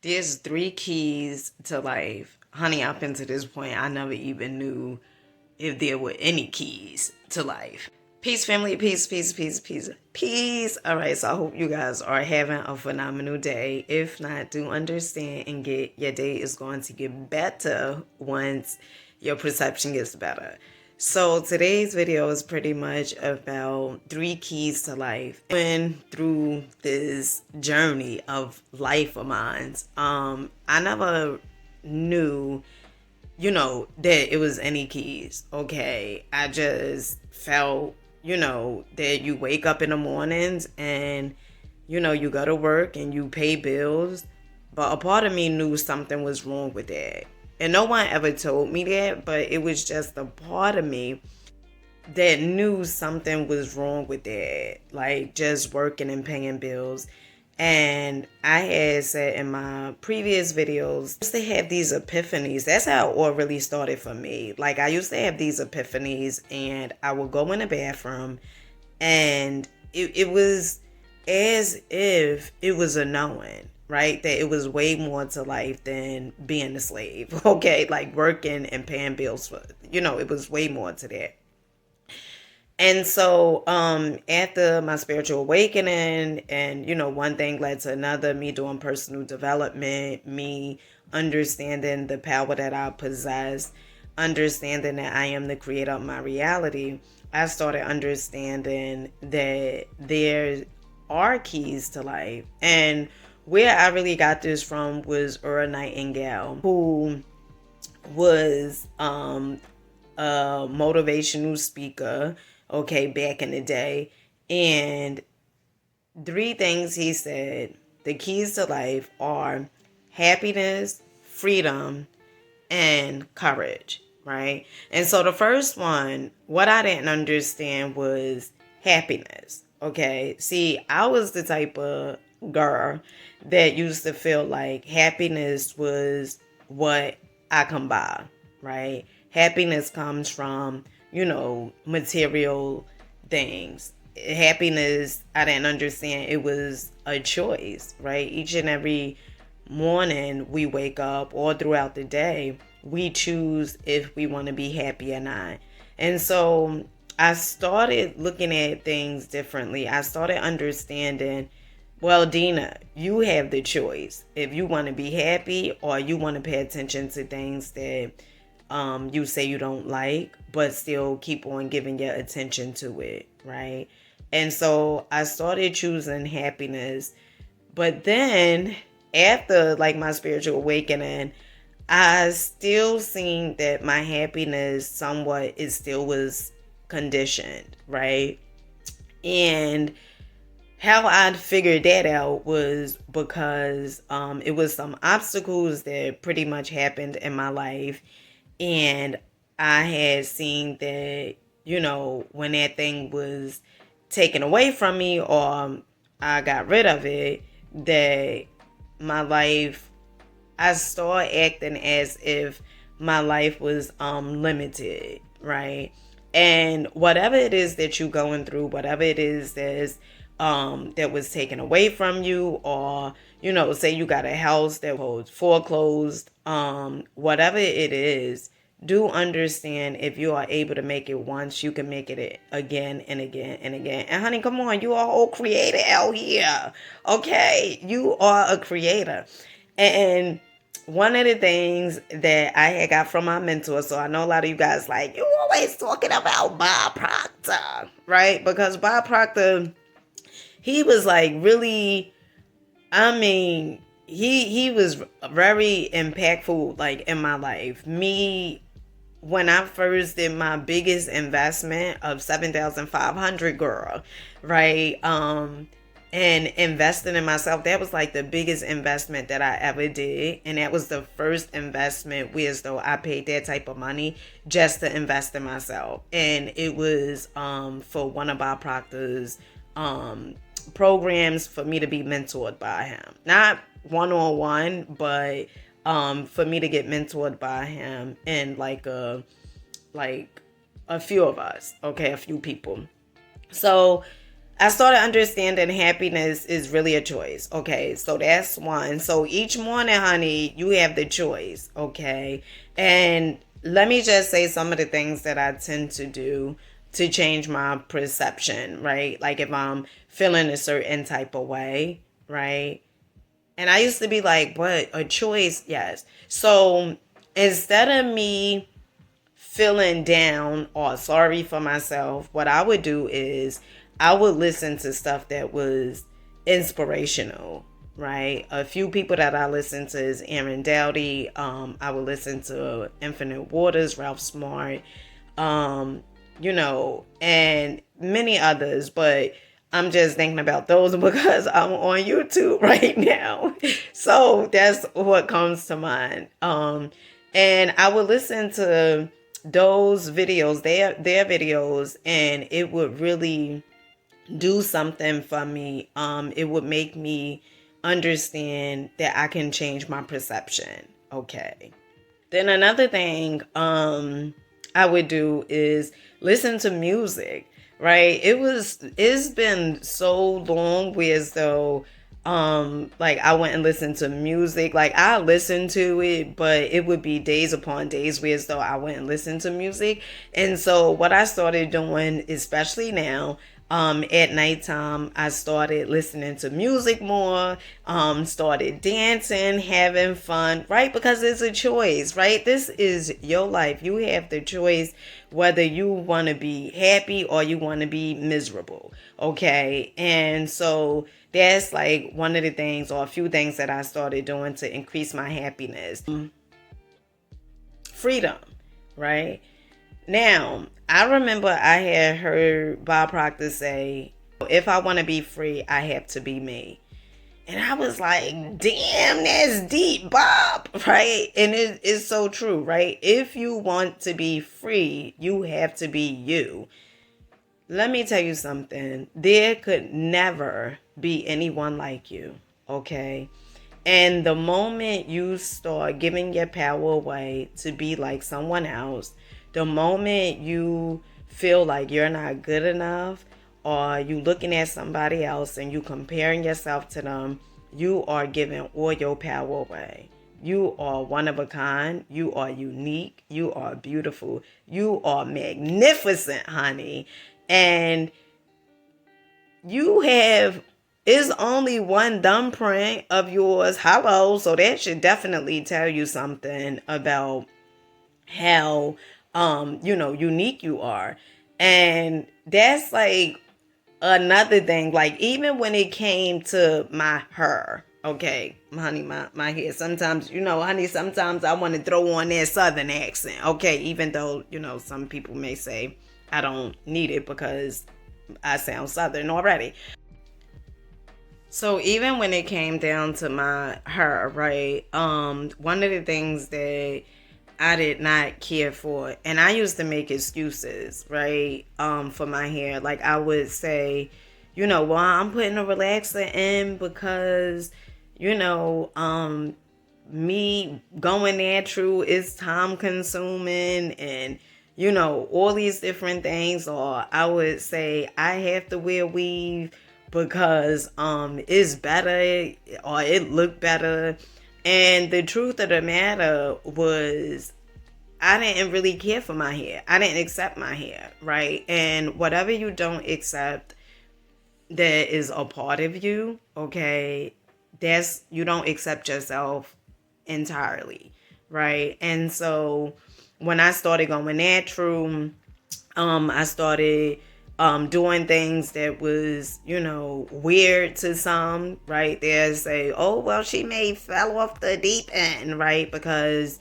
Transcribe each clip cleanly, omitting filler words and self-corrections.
There's three keys to life. Honey, up until this point, I never even knew if there were any keys to life. Peace, family. Peace, peace, peace, peace, peace. All right, so I hope you guys are having a phenomenal day. If not, do understand and get your day is going to get better once your perception gets better. So today's video is pretty much about three keys to life. Going through this journey of life of mine, I never knew, that it was any keys. Okay, I just felt, that you wake up in the mornings and, you go to work and you pay bills. But a part of me knew something was wrong with that. And no one ever told me that, but it was just a part of me that knew something was wrong with that. Like just working and paying bills. And I had said in my previous videos, I used to have these epiphanies. That's how it all really started for me. Like I used to have these epiphanies and I would go in the bathroom and it was as if it was a knowing, right? That it was way more to life than being a slave, okay? Like working and paying bills for, it was way more to that. And so after my spiritual awakening and, one thing led to another, me doing personal development, me understanding the power that I possess, understanding that I am the creator of my reality, I started understanding that there are keys to life. And where I really got this from was Ura Nightingale, who was a motivational speaker, okay, back in the day. And three things he said, the keys to life are happiness, freedom, and courage, right? And so the first one, what I didn't understand was happiness, okay? See, I was the type of girl that used to feel like happiness was what I can buy, right? Happiness comes from, material things. Happiness, I didn't understand it was a choice, right? Each and every morning we wake up or throughout the day, we choose if we want to be happy or not. And so I started looking at things differently. I started understanding, well, Dina, you have the choice if you want to be happy or you want to pay attention to things that you say you don't like, but still keep on giving your attention to it, right? And so I started choosing happiness. But then after like my spiritual awakening, I still seen that my happiness somewhat it still was conditioned, right? And how I'd figured that out was because it was some obstacles that pretty much happened in my life. And I had seen that, when that thing was taken away from me or I got rid of it, that my life, I started acting as if my life was limited, right? And whatever it is that you're going through, whatever it is that was taken away from you, or say you got a house that was foreclosed, whatever it is, do understand if you are able to make it once, you can make it again and again and again. And honey, come on, you are a whole creator out here. Okay, you are a creator. And one of the things that I had got from my mentor, so I know a lot of you guys like, you always talking about Bob Proctor, right? Because Bob Proctor, he was like really, I mean, he was very impactful like in my life. Me, when I first did my biggest investment of 7,500, girl, right? And investing in myself, that was like the biggest investment that I ever did. And that was the first investment where as though I paid that type of money just to invest in myself. And it was for one of our Proctor's programs for me to be mentored by him. Not one-on-one, but for me to get mentored by him and like a few of us, okay, a few people. So I started understanding happiness is really a choice. Okay, so that's one. So each morning, honey, you have the choice. Okay, and let me just say some of the things that I tend to do to change my perception, right? Like if I'm feeling a certain type of way, right? And I used to be like, what? A choice? Yes. So instead of me feeling down or sorry for myself, what I would do is I would listen to stuff that was inspirational, right? A few people that I listen to is Aaron Dowdy. I would listen to Infinite Waters, Ralph Smart, um, and many others, but I'm just thinking about those because I'm on YouTube right now. So that's what comes to mind. And I would listen to those videos, their videos, and it would really do something for me. It would make me understand that I can change my perception. Okay. Then another thing I would do is listen to music, right? It's been so long where as though like I went and listened to music. Like I listened to it, but it would be days upon days where as though I went and listened to music. And so what I started doing, especially now, at nighttime, I started listening to music more, started dancing, having fun, right? Because it's a choice, right? This is your life. You have the choice whether you want to be happy or you want to be miserable, okay? And so that's like one of the things or a few things that I started doing to increase my happiness. Freedom, right? Now, I remember I had heard Bob Proctor say, if I want to be free, I have to be me. And I was like, damn, that's deep, Bob, right? And it's so true, right? If you want to be free, you have to be you. Let me tell you something. There could never be anyone like you, okay? And the moment you start giving your power away to be like someone else, the moment you feel like you're not good enough or you looking at somebody else and you comparing yourself to them, you are giving all your power away. You are one of a kind. You are unique. You are beautiful. You are magnificent, honey. And you have is only one thumbprint of yours. Hello. So that should definitely tell you something about how unique you are. And that's like another thing. Like even when it came to my hair, okay, honey, my hair. Sometimes, honey, sometimes I want to throw on that southern accent. Okay, even though, some people may say I don't need it because I sound southern already. So even when it came down to my hair, right? One of the things that I did not care for, and I used to make excuses, right? For my hair. Like I would say, well, I'm putting a relaxer in because, me going natural is time consuming and all these different things. Or I would say I have to wear weave because it's better or it looked better. And the truth of the matter was I didn't really care for my hair. I didn't accept my hair, right? And whatever you don't accept that is a part of you, okay, that's you don't accept yourself entirely, right? And so when I started going natural, I started doing things that was, weird to some, right? They say, oh, well, she may fell off the deep end, right? Because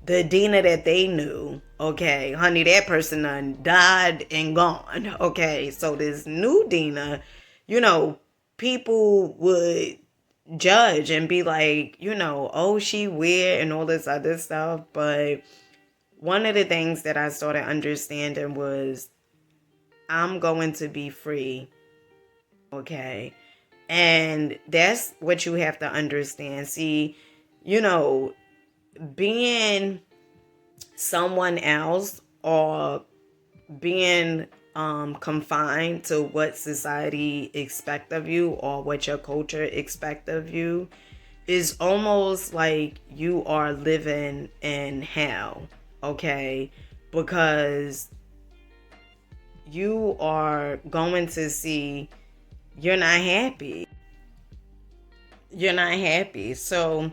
the Dina that they knew, okay, honey, that person done died and gone, okay? So this new Dina, people would judge and be like, oh, she weird and all this other stuff. But one of the things that I started understanding was I'm going to be free, okay? And that's what you have to understand. See, being someone else or being confined to what society expect of you or what your culture expect of you, it's almost like you are living in hell, okay? Because you are going to see you're not happy. You're not happy. So,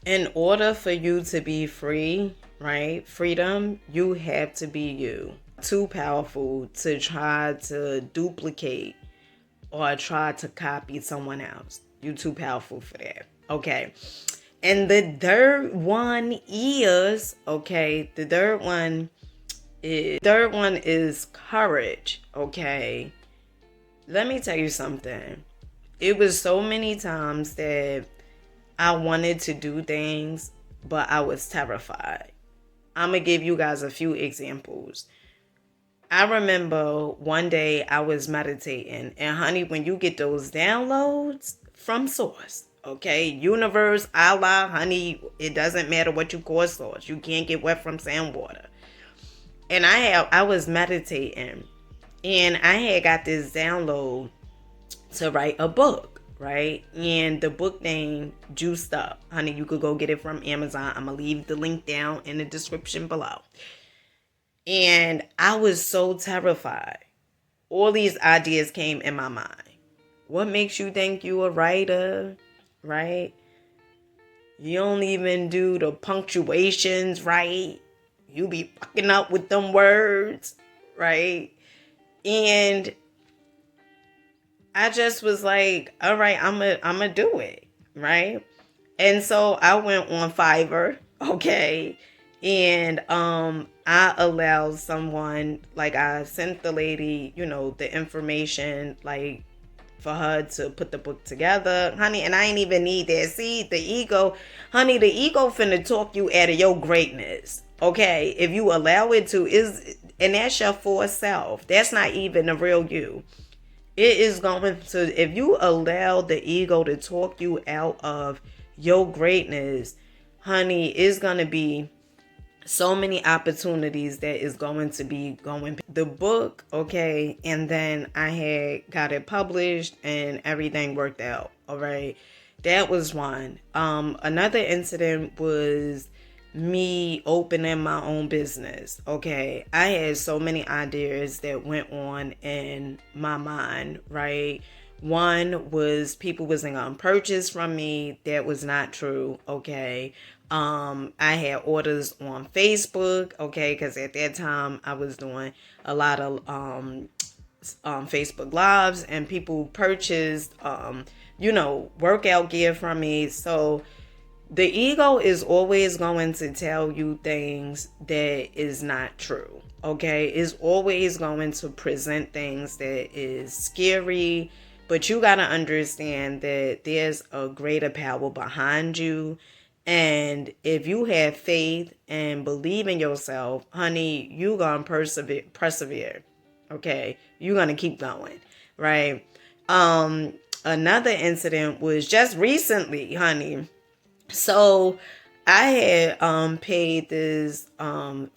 in order for you to be free, right? Freedom, you have to be you. Too powerful to try to duplicate or try to copy someone else. You too powerful for that. Okay. And the third one is, okay, the third one is courage, okay? Let me tell you something. It was so many times that I wanted to do things, but I was terrified. I'm going to give you guys a few examples. I remember one day I was meditating, and honey, when you get those downloads from source, okay, universe, Allah, honey, it doesn't matter what you call source. You can't get wet from sand water. And I was meditating, and I had got this download to write a book, right? And the book name Juiced Up. Honey, you could go get it from Amazon. I'm going to leave the link down in the description below. And I was so terrified. All these ideas came in my mind. What makes you think you a writer, right? You don't even do the punctuations right. You be fucking up with them words, right? And I just was like, all right, I'm gonna do it, right? And so I went on Fiverr, okay, and I allowed someone, like, I sent the lady, the information, like, for her to put the book together, honey, and I ain't even need that. See, the ego, honey, the ego finna talk you out of your greatness, okay? If you allow it to, and that's your forced self. That's not even the real you. It is going to, if you allow the ego to talk you out of your greatness, honey, it's going to be so many opportunities that is going to be going. The book, okay, and then I had got it published and everything worked out, all right? That was one. Another incident was me opening my own business, okay? I had so many ideas that went on in my mind, right? One was people wasn't gonna purchase from me. That was not true, okay? I had orders on Facebook, okay, because at that time I was doing a lot of Facebook lives, and people purchased workout gear from me. So the ego is always going to tell you things that is not true, okay? It's always going to present things that is scary, but you got to understand that there's a greater power behind you. And if you have faith and believe in yourself, honey, you gonna persevere, okay? You're gonna keep going, right? Another incident was just recently, honey. So I had paid this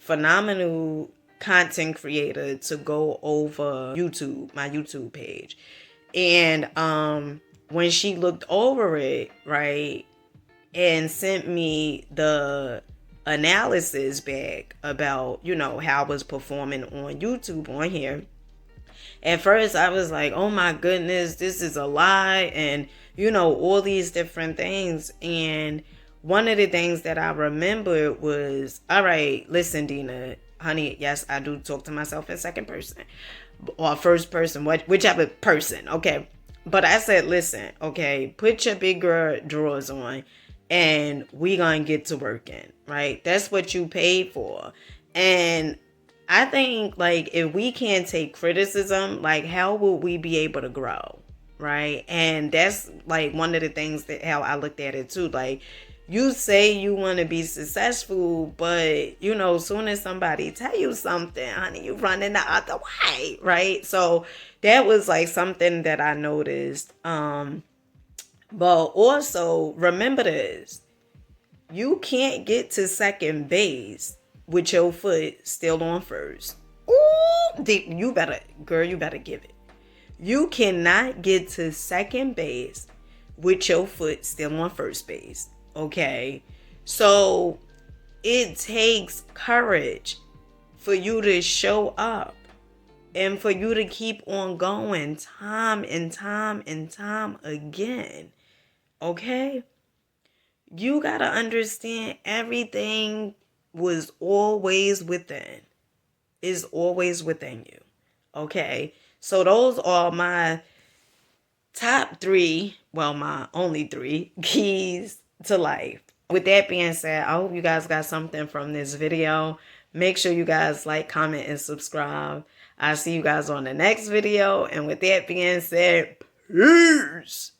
phenomenal content creator to go over my YouTube page. And when she looked over it, right, and sent me the analysis back about, how I was performing on YouTube on here. At first I was like, oh my goodness, this is a lie, and all these different things. And one of the things that I remembered was, all right, listen, Dina, honey, yes, I do talk to myself in second person or first person, whichever person, okay? But I said, listen, okay, put your big girl drawers on and we gonna get to working, right? That's what you paid for. And I think, like, if we can't take criticism, like, how will we be able to grow, right? And that's, like, one of the things that how I looked at it, too. Like, you say you want to be successful, but, soon as somebody tell you something, honey, you running the other way, right? So that was, like, something that I noticed. But also, remember this. You can't get to second base with your foot still on first. Ooh, You better, girl, you better give it. You cannot get to second base with your foot still on first base. Okay? So it takes courage for you to show up and for you to keep on going time and time and time again. Okay? You got to understand everything was always within. Is always within you. Okay? So those are my top 3, well, my only 3 keys to life. With that being said, I hope you guys got something from this video. Make sure you guys like, comment, and subscribe. I'll see you guys on the next video. And with that being said, peace.